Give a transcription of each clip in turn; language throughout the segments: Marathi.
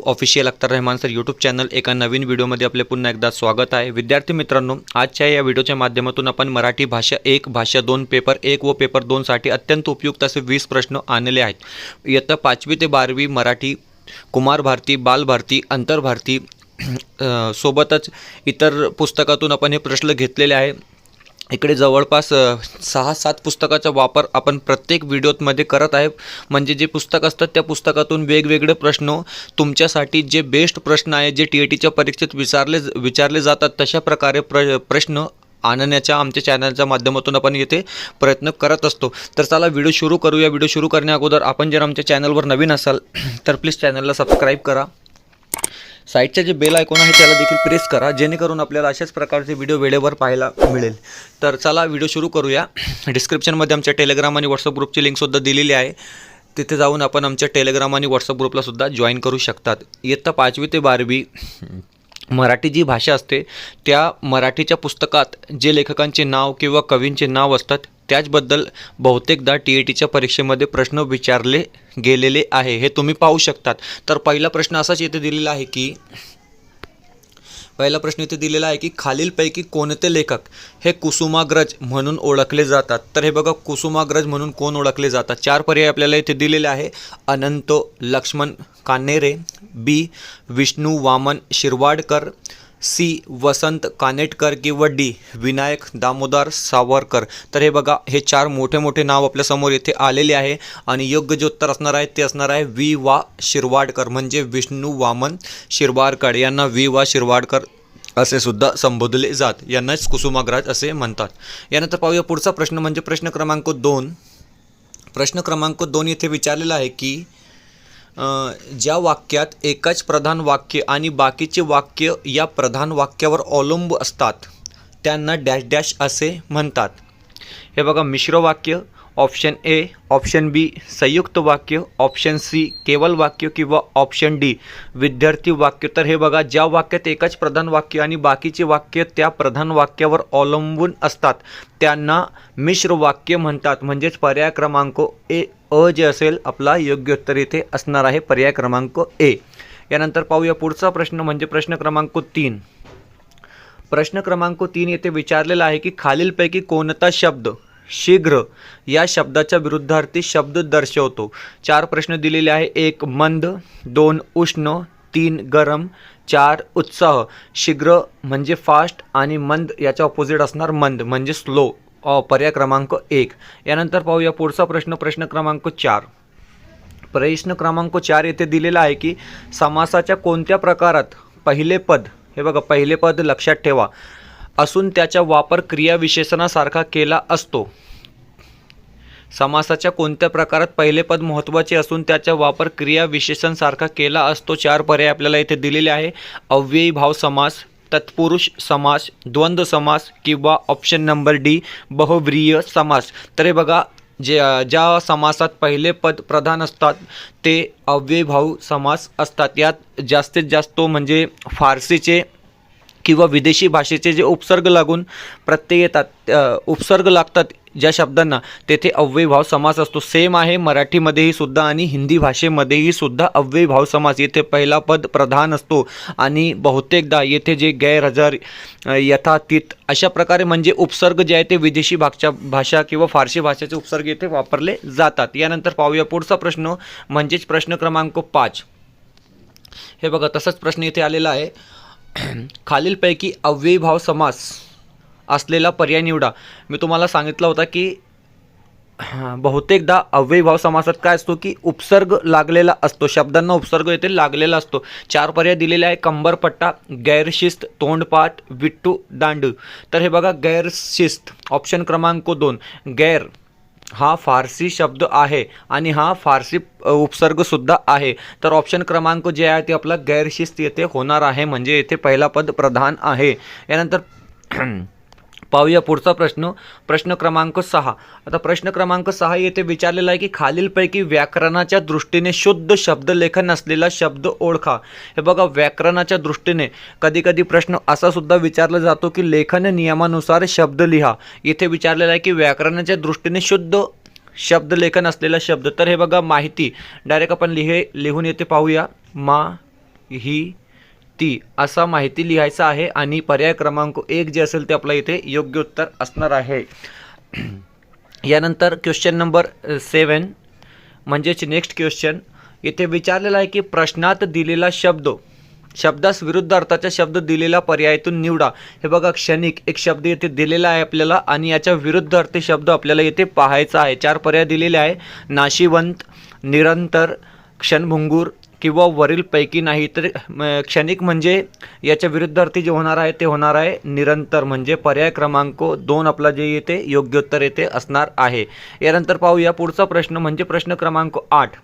Official Akhtar Rahman sir YouTube channel एका नवीन व्हिडिओमध्ये आपले पुन्हा एकदा स्वागत आहे। विद्यार्थी मित्रांनो, आजच्या या व्हिडिओच्या माध्यमातून आपण मराठी भाषा 1 भाषा 2 पेपर 1 व पेपर 2 साठी अत्यंत उपयुक्त असे 20 प्रश्न आणले आहेत। इयत्ता 5वी ते 12वी मराठी, कुमार भारती, बाल भारती, अंतर भारती सोबतच इतर पुस्तकातून आपण हे प्रश्न घेतलेले आहे। इकडे जवळपास 6-7 पुस्तकाचा वापर आपण प्रत्येक व्हिडिओमध्ये करत आहे। म्हणजे जे पुस्तक असतात त्या पुस्तकातून वेगवेगळे प्रश्न तुमच्यासाठी जे बेस्ट प्रश्न आहे, जे TETच्या परीक्षेत विचारले जातात, तशा प्रकारे प्रश्न आणण्याच्या आमच्या चॅनलच्या माध्यमातून आपण येथे प्रयत्न करत असतो। तर चला व्हिडिओ सुरू करूया। व्हिडिओ सुरू करण्या अगोदर आपण जर आमच्या चॅनलवर नवीन असाल तर प्लीज चॅनलला सबस्क्राईब करा। साईडचे जे बेल आयकॉन आहे त्याला देखील प्रेस करा, जेणेकरून आपल्याला अशाच प्रकारचे व्हिडिओ वेळेवर पाहायला मिळेल। तर चला व्हिडिओ सुरू करूया। डिस्क्रिप्शनमध्ये आमच्या टेलिग्राम आणि व्हॉट्सअप ग्रुपची लिंकसुद्धा दिलेली आहे, तिथे जाऊन आपण आमच्या टेलिग्राम आणि व्हॉट्सअप ग्रुपला सुद्धा जॉईन करू शकतात। इयत्ता 5वी ते 12वी मराठी जी भाषा असते त्या मराठीच्या पुस्तकात जे लेखकांचे नाव किंवा कवींचे नाव असतात त्याचबद्दल बहुतेकदा TETच्या परीक्षेमध्ये प्रश्न विचारले गेलेले आहे, हे तुम्ही पाहू शकतात। तर पहिला प्रश्न असाच येथे दिलेला आहे की खालीलपैकी कोणते लेखक हे कुसुमाग्रज म्हणून ओळखले जातात। तर हे बघा, कुसुमाग्रज म्हणून कोण ओळखले जातात। 4 पर्याय आपल्याला इथे दिलेले आहे। अनंत लक्ष्मण कान्हेरे, बी विष्णू वामन शिरवाडकर, सी वसंत कानेटकर किंवा डी विनायक दामोदर सावरकर। तर हे बघा, हे 4 मोठे नाव आपल्या समोर येथे आलेले आहे आणि योग्य जे उत्तर असणार आहे ते असणार आहे वी वा शिरवाडकर, म्हणजे विष्णू वामन शिरवाडकर यांना वी वा शिरवाडकर असे सुद्धा संबोधले जात, यांनाच कुसुमाग्रज असे म्हणतात। यानंतर पाहूया पुढचा प्रश्न, म्हणजे प्रश्न क्रमांक 2। प्रश्न क्रमांक 2 येथे विचारलेला आहे की ज्या वाक्यात एकच प्रधान वाक्य आणि बाकीचे वाक्य या प्रधान वाक्यावर अवलंबून असतात त्यांना डॅश डॅश असे म्हणतात। हे बघा, मिश्र वाक्य, ऑप्शन ए, ऑप्शन बी संयुक्त वाक्य, ऑप्शन सी केवल वाक्य किंवा ऑप्शन डी विद्यार्थी वाक्य। तर हे बघा, ज्या वाक्यात एकच प्रधान वाक्य आणि बाकीचे वाक्य त्या प्रधान वाक्यावर अवलंबून असतात त्यांना मिश्र वाक्य म्हणतात। म्हणजेच पर्याय क्रमांक अ जे असेल आपला योग्य उत्तर इथे असणार आहे, पर्याय क्रमांक ए। यानंतर पाहूया पुढचा प्रश्न, म्हणजे प्रश्न क्रमांक 3। प्रश्न क्रमांक 3 येथे विचारलेला आहे की खालीलपैकी कोणता शब्द शीघ्र या शब्दाच्या विरुद्धार्थी शब्द दर्शवतो। 4 प्रश्न दिलेले आहे। 1 मंद, 2 उष्ण, 3 गरम, 4 उत्साह। शीघ्र म्हणजे फास्ट आणि मंद याच्या ऑपोजिट असणार मंद म्हणजे स्लो, पर्याय क्रमांक 1। यानंतर पाहूया पुढचा प्रश्न, प्रश्न क्रमांक 4। प्रश्न क्रमांक 4 येथे दिलेला आहे की समासाच्या कोणत्या प्रकारात पहिले पद, हे बघा पहिले पद लक्षात ठेवा, असून त्याचा वापर क्रियाविशेषणासारखा केला असतो। समासाच्या कोणत्या प्रकारात पहिले पद महत्त्वाचे असून त्याचा वापर क्रियाविशेषणासारखा केला असतो। 4 पर्याय आपल्याला इथे दिलेले आहे। अव्ययी भाव समास, तत्पुरुष समास, द्वंद्व समास किंवा ऑप्शन नंबर डी बहुव्रीही समास। तर हे बघा, ज्या समासात पहिले पद प्रधान असतात ते अव्ययीभाव समास असतात। यात जास्तीत जास्त म्हणजे फारसीचे किंवा विदेशी भाषेचे जे उपसर्ग लागून प्रत्यय येतात, उपसर्ग लागतात ज्या शब्दांना, तेथे अव्ययीभाव समास असतो। सेम आहे मराठीमध्येही सुद्धा आणि हिंदी भाषेमध्येही सुद्धा अव्ययीभाव समास, येथे पहिला पद प्रधान असतो आणि बहुतेकदा येथे जे गैरहजर, यथातीत अशा प्रकारे म्हणजे उपसर्ग जे आहे ते विदेशी भाषा किंवा फारसी भाषेचे उपसर्ग येथे वापरले जातात। यानंतर पाहूया पुढचा प्रश्न, म्हणजेच प्रश्न क्रमांक 5। हे बघा, तसाच प्रश्न इथे आलेला आहे। खालीलपैकी अव्ययीभाव समास असलेला पर्याय निवडा। मी तुम्हाला सांगितलं होतं की बहुतेकदा अव्ययीभाव समासात काय असतो की उपसर्ग लागलेला असतो, शब्दांना उपसर्ग येथे लागलेला असतो। 4 पर्याय दिलेले आहे। कंबरपट्टा, गैरशिस्त, तोंडपाठ, विट्टू दांडू। तर हे बघा, गैरशिस्त ऑप्शन क्रमांक 2, गैर हा फारसी शब्द आहे आणि हा फारसी उपसर्ग सुद्धा आहे। तर ऑप्शन क्रमांक जे आहे ते आपला गैरशिस्त येथे होणार आहे, म्हणजे येथे पहिला पद प्रधान आहे। यानंतर पाहूया पुढचा प्रश्न, प्रश्न क्रमांक 6। आता प्रश्न क्रमांक 6 येथे विचारलेला आहे की खालीलपैकी व्याकरणाच्या दृष्टीने शुद्ध शब्दलेखन असलेला शब्द ओळखा। हे बघा, व्याकरणाच्या दृष्टीने कधी प्रश्न असा सुद्धा विचारला जातो की लेखन नियमानुसार शब्द लिहा। इथे विचारलेला आहे की व्याकरणाच्या दृष्टीने शुद्ध शब्दलेखन असलेला शब्द। तर हे बघा, माहिती डायरेक्ट आपण लिहून येथे पाहूया, ही ती असा माहिती लिहायचा आहे आणि पर्याय क्रमांक 1 जे असेल ते आपलं इथे योग्य उत्तर असणार आहे. यानंतर क्वेश्चन नंबर 7 म्हणजेच नेक्स्ट क्वेश्चन इथे विचारलेला आहे की प्रश्नात दिलेला शब्दास विरुद्ध अर्थाचा शब्द दिलेला पर्यायातून निवडा. हे बघा क्षणिक एक शब्द इथे दिलेला आहे आपल्याला आणि याच्या विरुद्ध अर्थी शब्द आपल्याला इथे पाहायचा आहे. 4 पर्याय दिलेले आहे. नाशिवंत, निरंतर, क्षणभंगूर किंवा वरीलपैकी नाही. तर क्षणिक म्हणजे याच्या विरुद्ध अर्थी जे होणार आहे ते होणार आहे निरंतर, म्हणजे पर्याय क्रमांक 2 आपला जे येते योग्य उत्तर येथे असणार आहे. यानंतर पाहूया पुढचा प्रश्न म्हणजे प्रश्न क्रमांक 8.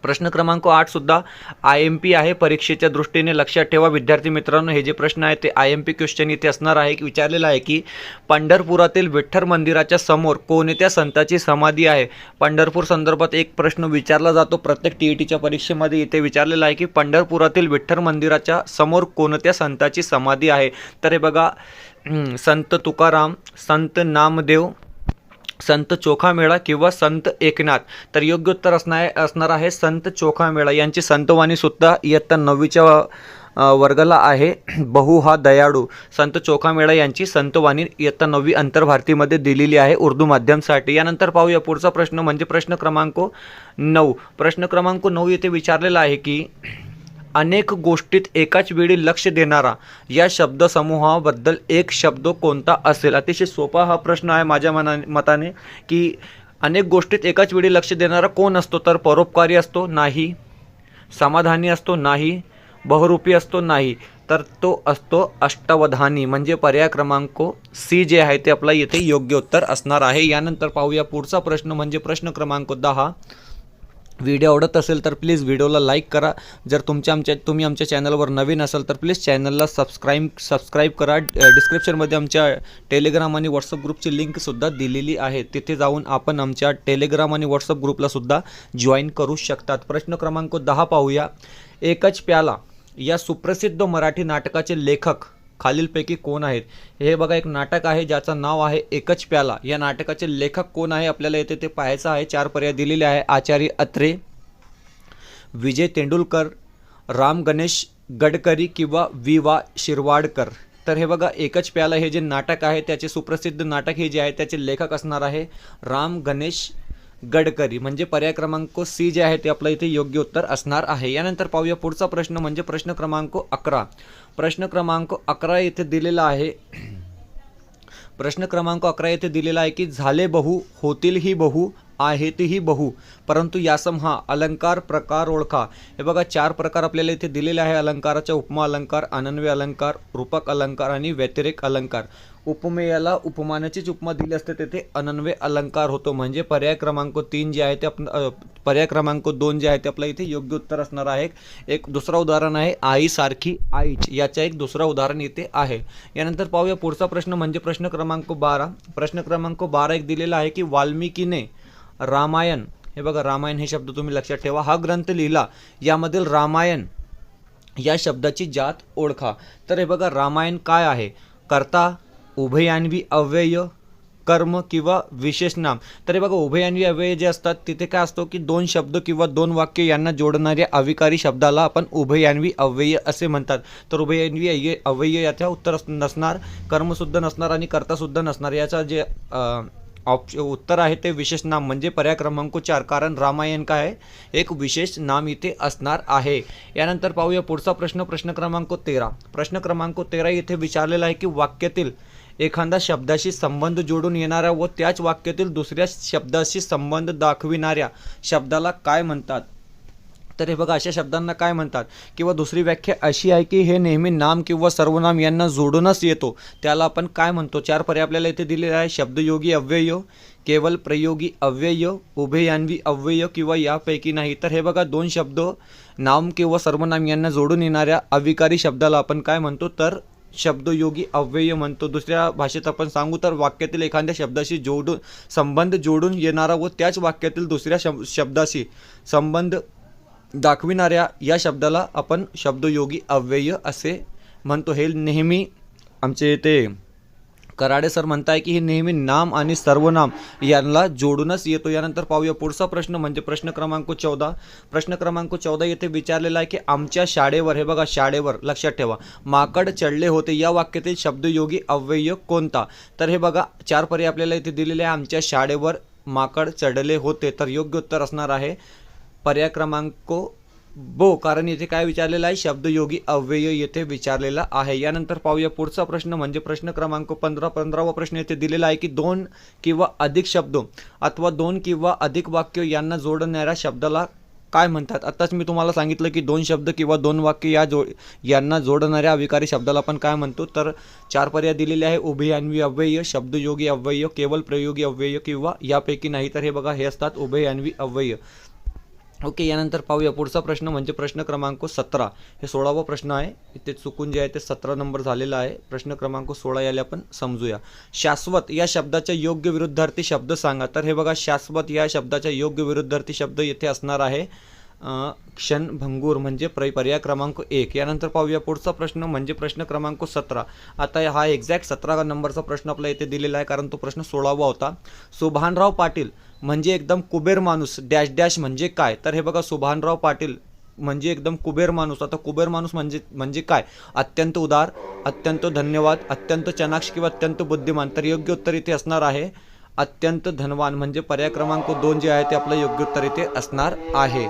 प्रश्न क्रमांक 8 सुद्धा IMP आहे. परीक्षेच्या दृष्टीने लक्षात ठेवा विद्यार्थी मित्रांनो, हे जे प्रश्न आहे ते IMP क्वेश्चन इथे असणार आहे. विचारलेला आहे की पंढरपुरातील विठ्ठल मंदिराच्या समोर कोणत्या संताची समाधी आहे. पंढरपूर संदर्भात एक प्रश्न विचारला जातो प्रत्येक TETच्या परीक्षेमध्ये. इथे विचारलेला आहे की पंढरपुरातील विठ्ठल मंदिराच्या समोर कोणत्या संताची समाधी आहे. तर हे बघा संत तुकाराम, संत नामदेव, संत चोखामेळा किंवा संत एकनाथ. तर योग्य उत्तर असणार आहे संत चोखामेळा. यांची संतवाणी सुद्धा इयत्ता 9वीच्या वर्गाला आहे. बहु हा दयाळू. संत चोखामेळा यांची संतवाणी इयत्ता 9वी अंतर्भारतीमध्ये दिलेली आहे उर्दू माध्यमसाठी. यानंतर पाहूया पुढचा प्रश्न म्हणजे प्रश्न क्रमांक 9. प्रश्न क्रमांक 9 येथे विचारलेला आहे की अनेक गोष्टीत एकाच वेळी लक्ष देणारा या शब्दसमूहाबद्दल एक शब्द कोणता असेल. अतिशय सोपा हा प्रश्न आहे माझ्या मताने की अनेक गोष्टीत एकाच वेळी लक्ष देणारा कोण असतो. तर परोपकारी असतो नाही, समाधानी असतो नाही, बहुरूपी असतो नाही, तर तो असतो अष्टावधानी, म्हणजे पर्याय क्रमांक C जे आहे ते आपला येथे योग्य उत्तर असणार आहे. यानंतर पाहूया पुढचा प्रश्न म्हणजे प्रश्न क्रमांक 10. व्हिडिओ आवडत असेल तर प्लीज व्हिडिओला लाईक करा. जर तुम्ही आमच्या चॅनलवर नवीन असाल तर प्लीज चॅनलला सबस्क्राईब करा. डिस्क्रिप्शनमध्ये आमच्या टेलिग्राम आणि व्हॉट्सअप ग्रुपची लिंकसुद्धा दिलेली आहे. तिथे जाऊन आपण आमच्या टेलिग्राम आणि व्हॉट्सअप ग्रुपलासुद्धा जॉईन करू शकतात. प्रश्न क्रमांक 10 पाहूया. एकच प्याला या सुप्रसिद्ध मराठी नाटकाचे लेखक खालीलपैकी कोण आहेत. हे बघा एक नाटक आहे ज्याचं नाव आहे एकच प्याला. या नाटकाचे लेखक कोण आहे आपल्याला येथे ते पाहायचं आहे. 4 पर्याय दिलेले आहे. आचार्य अत्रे, विजय तेंडुलकर, राम गणेश गडकरी किंवा वि.वा. शिरवाडकर. तर हे बघा एकच प्याला हे जे नाटक आहे त्याचे सुप्रसिद्ध नाटक हे जे आहे त्याचे लेखक असणार आहे राम गणेश गडकरी, म्हणजे पर्याय क्रमांक C जे आहे ते आपलं इथे योग्य उत्तर असणार आहे. यानंतर पाहूया पुढचा प्रश्न म्हणजे प्रश्न क्रमांक 11. प्रश्न क्रमांक 11 येथे दिलेला आहे. प्रश्न क्रमांक 11 येथे दिलेला आहे की झाले बहु, होतीलही बहु, आहेतही बहु, परंतु यासम हा अलंकार प्रकार ओळखा. हे बघा 4 प्रकार आपल्याला इथे दिलेले आहे अलंकाराच्या. उपमा अलंकार, अनन्वय अलंकार, रूपक अलंकार आणि व्यतिरेक अलंकार. उपमेयाला उपमानाचीच उपमा दिली असते तेथे अनन्वय अलंकार होतो, म्हणजे पर्याय क्रमांक 3 जे आहे ते पर्याय क्रमांक 2 जे आहे ते आपलं इथे योग्य उत्तर असणार आहे. एक दुसरा उदाहरण आहे आई सारखी आईच, याचा एक दुसरा उदाहरण इथे आहे. यानंतर पाहूया पुढचा प्रश्न म्हणजे प्रश्न क्रमांक 12. प्रश्न क्रमांक 12 एक दिलेला आहे की वाल्मिकीने रामायण, हे बघा रामायण हे शब्द तुम्ही लक्षात ठेवा, हा ग्रंथ लिहिला. यामधील रामायण या शब्दाची जात ओळखा. तर हे बघा रामायण काय आहे. कर्ता, उभयान्वी अव्यय, कर्म किंवा विशेष नाम. तर हे बघा उभयान्वी अव्यय जे असतात तिथे काय असतो की 2 शब्द किंवा 2 वाक्य यांना जोडणाऱ्या अविकारी शब्दाला आपण उभयान्वी अव्यय असे म्हणतात. तर उभयान्वी अव्यय याचा उत्तर नसणार, कर्मसुद्धा नसणार आणि कर्तासुद्धा नसणार. याचा जे उत्तर आहे ते विशेष नाम, म्हणजे पर्याय क्रमांक 4, कारण रामायण काय आहे एक विशेष नाम इथे असणार आहे. यानंतर पाहूया पुढचा प्रश्न. प्रश्न क्रमांक 13. प्रश्न क्रमांक 13 इथे विचारलेला आहे की वाक्यातील एखादा शब्दाशी संबंध जोडून येणाऱ्या व त्याच वाक्यातील दुसऱ्या शब्दाशी संबंध दाखविणाऱ्या शब्दाला काय म्हणतात. तर हे बघा अशा शब्दांना काय म्हणतात. किंवा दुसरी व्याख्या अशी आहे की हे नेहमी नाम किंवा सर्वनाम यांना जोडूनच येतो, त्याला आपण काय म्हणतो. 4 पर्याय आपल्याला इथे दिलेले आहे. शब्दयोगी अव्यय, केवल प्रयोगी अव्यय, उभयान्वी अव्यय किंवा यापैकी नाही. तर हे बघा 2 शब्द नाम किंवा सर्वनाम यांना जोडून येणाऱ्या अविकारी शब्दाला आपण काय म्हणतो तर शब्दयोगी अव्यय म्हणतो. दुसऱ्या भाषेत आपण सांगू तर वाक्यातील एखाद्या शब्दाशी संबंध जोडून येणारा व त्याच वाक्यातील दुसऱ्या शब्दाशी संबंध दाखविणाऱ्या या शब्दाला आपण शब्दयोगी अव्यय असे म्हणतो. हे नेहमी आमचे ते कराडे सर म्हणताय की हे नेहमी नाम आणि सर्वनाम यांना जोडूनच येतो. यानंतर पाहूया पुढचा प्रश्न म्हणजे प्रश्न क्रमांक 14. प्रश्न क्रमांक 14 येथे विचारलेला आहे की आमच्या शाळेवर, हे बघा शाळेवर लक्षात ठेवा, माकड चढले होते या वाक्यातील शब्दयोगी अव्यय कोणता? तर हे बघा 4 पर्याय आपल्याला इथे दिलेले आहे. आमच्या शाळेवर माकड चढले होते, तर योग्य उत्तर असणार आहे पर्याय क्रमांक बो, कारण येथे काय विचारलेलं आहे, शब्दयोगी अव्यय येथे विचारलेला आहे. यानंतर पाहूया पुढचा प्रश्न म्हणजे प्रश्न क्रमांक 15वा प्रश्न येथे दिलेला आहे की 2 किंवा अधिक शब्द अथवा 2 किंवा अधिक वाक्य यांना जोडणाऱ्या शब्दाला काय म्हणतात? आताच मी तुम्हाला सांगितलं की 2 शब्द किंवा 2 वाक्य यांना जोडणाऱ्या अविकारी शब्दाला आपण काय म्हणतो? तर 4 पर्याय दिलेले आहे. उभयन्वी अव्यय, शब्दयोगी अव्यय, केवल प्रयोगी अव्यय किंवा यापैकी नाही. तर हे बघा हे असतात उभयन्वी अव्यय. ओके, यानंतर पाहूया पुढचा प्रश्न म्हणजे प्रश्न क्रमांक 17. हे 16वा प्रश्न आहे. इथे चुकून जे आहे ते 17 नंबर झालेला आहे. प्रश्न क्रमांक 16 याला आपण समजूया. शाश्वत या शब्दाच्या योग्य विरुद्धार्थी शब्द सांगा. तर हे बघा शाश्वत या शब्दाच्या योग्य विरुद्धार्थी शब्द येथे असणार आहे क्षणभंगूर, म्हणजे पर्याय क्रमांक 1. यानंतर पाहूया पुढचा प्रश्न म्हणजे प्रश्न क्रमांक 17. आता हा एक्झॅक्ट 17 नंबरचा प्रश्न आपला येथे दिलेला आहे, कारण तो प्रश्न 16वा होता. सुभानराव पाटील म्हणजे एकदम कुबेर माणूस डॅश डॅश म्हणजे काय? तर हे बघा सुभानराव पाटील म्हणजे एकदम कुबेर माणूस. आता कुबेर माणूस म्हणजे काय? अत्यंत उदार, अत्यंत धन्यवाद, अत्यंत चाणाक्ष किंवा अत्यंत बुद्धिमान. तर योग्य उत्तर इथे असणार आहे अत्यंत धनवान, म्हणजे पर्याय क्रमांक 2 जे आहे ते आपलं योग्य उत्तर इथे असणार आहे.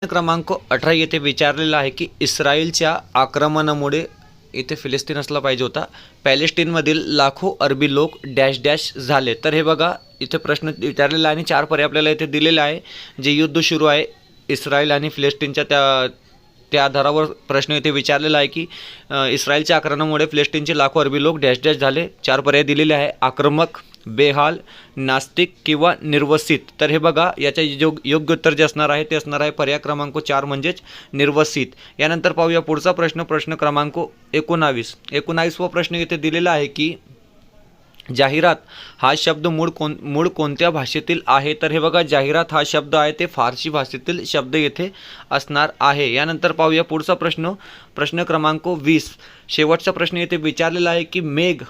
क्रमांक 18 येथे विचारलेला आहे की इस्रायलच्या आक्रमणामुळे, इथे फिलिस्तीन असला पाहिजे होता, पॅलेस्टीनमधील लाखो अरबी लोक डॅश डॅश झाले. तर हे बघा इथे प्रश्न विचारलेला आहे आणि 4 पर्याय आपल्याला इथे दिलेले आहे. जे युद्ध सुरू आहे इस्रायल आणि फिलिस्तीनच्या त्या आधारावर प्रश्न इथे विचारलेला आहे की इस्रायलच्या आक्रमणामुळे फिलिस्तीनचे लाखो अरबी लोक डॅश डॅश झाले. 4 पर्याय दिलेले आहे. आक्रमक, बेहाल, नास्तिक किंवा निर्वसित. तर हे बघा याच्या योग्य उत्तर जे असणार आहे ते असणार आहे पर्याय क्रमांक 4 म्हणजेच निर्वसित. यानंतर पाहूया पुढचा प्रश्न, प्रश्न क्रमांक 19. 19वा प्रश्न इथे दिलेला आहे की जाहिरात हा शब्द मूळ कोणत्या भाषेतील आहे? तर हे बघा जाहिरात हा शब्द आहे ते फारसी भाषेतील शब्द येथे असणार आहे. यानंतर पाहूया पुढचा प्रश्न, प्रश्न क्रमांक 20. शेवटचा प्रश्न येथे विचारलेला आहे की मेघ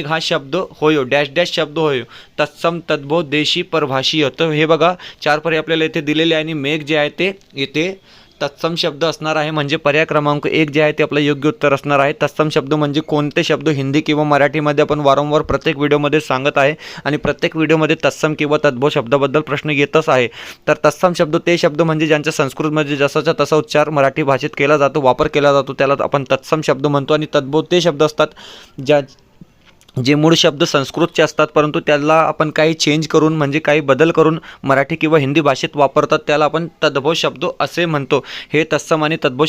हा शब्द होयो डॅश डॅश शब्द होयो तत्सम, तद्भव, देशी, परभाषीय. तर हे बघा 4 पर्याय आपल्याला इथे दिलेले आहे आणि मेघ जे आहे ते इथे तत्सम शब्द असणार आहे, म्हणजे पर्याय क्रमांक 1 जे आहे ते आपलं योग्य उत्तर असणार आहे. तत्सम शब्द म्हणजे कोणते शब्द हिंदी किंवा मराठीमध्ये आपण वारंवार प्रत्येक व्हिडिओमध्ये सांगत आहे आणि प्रत्येक व्हिडिओमध्ये तत्सम किंवा तद्भव शब्दाबद्दल प्रश्न येतच आहे. तर तत्सम शब्द ते शब्द म्हणजे ज्यांच्या संस्कृतमध्ये जसाचा तसा उच्चार मराठी भाषेत केला जातो, वापर केला जातो, त्याला आपण तत्सम शब्द म्हणतो. आणि तद्भव ते शब्द असतात जे मूळ शब्द संस्कृतचे असतात परंतु त्याला आपण काही चेंज करून म्हणजे काही बदल करून मराठी किंवा हिंदी भाषेत वापरतात, त्याला आपण तद्भव शब्द असे म्हणतो. हे तत्सम आणि तद्भव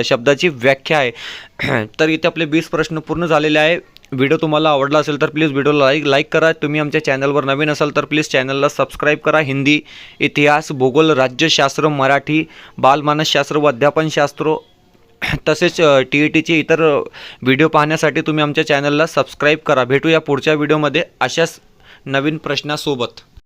शब्दाची व्याख्या आहे. तर इथे आपले 20 प्रश्न पूर्ण झालेले आहे. व्हिडिओ तुम्हाला आवडला असेल तर प्लीज व्हिडिओला लाईक करा. तुम्ही आमच्या चॅनलवर नवीन असाल तर प्लीज चॅनलला सबस्क्राईब करा. हिंदी, इतिहास, भूगोल, राज्यशास्त्र, मराठी, बालमानसशास्त्र व अध्यापनशास्त्र तसेच TETचे इतर व्हिडिओ पाहण्यासाठी तुम्ही आमच्या चॅनलला सबस्क्राईब करा. भेटूया पुढच्या व्हिडिओमध्ये अशाच नवीन प्रश्नासोबत.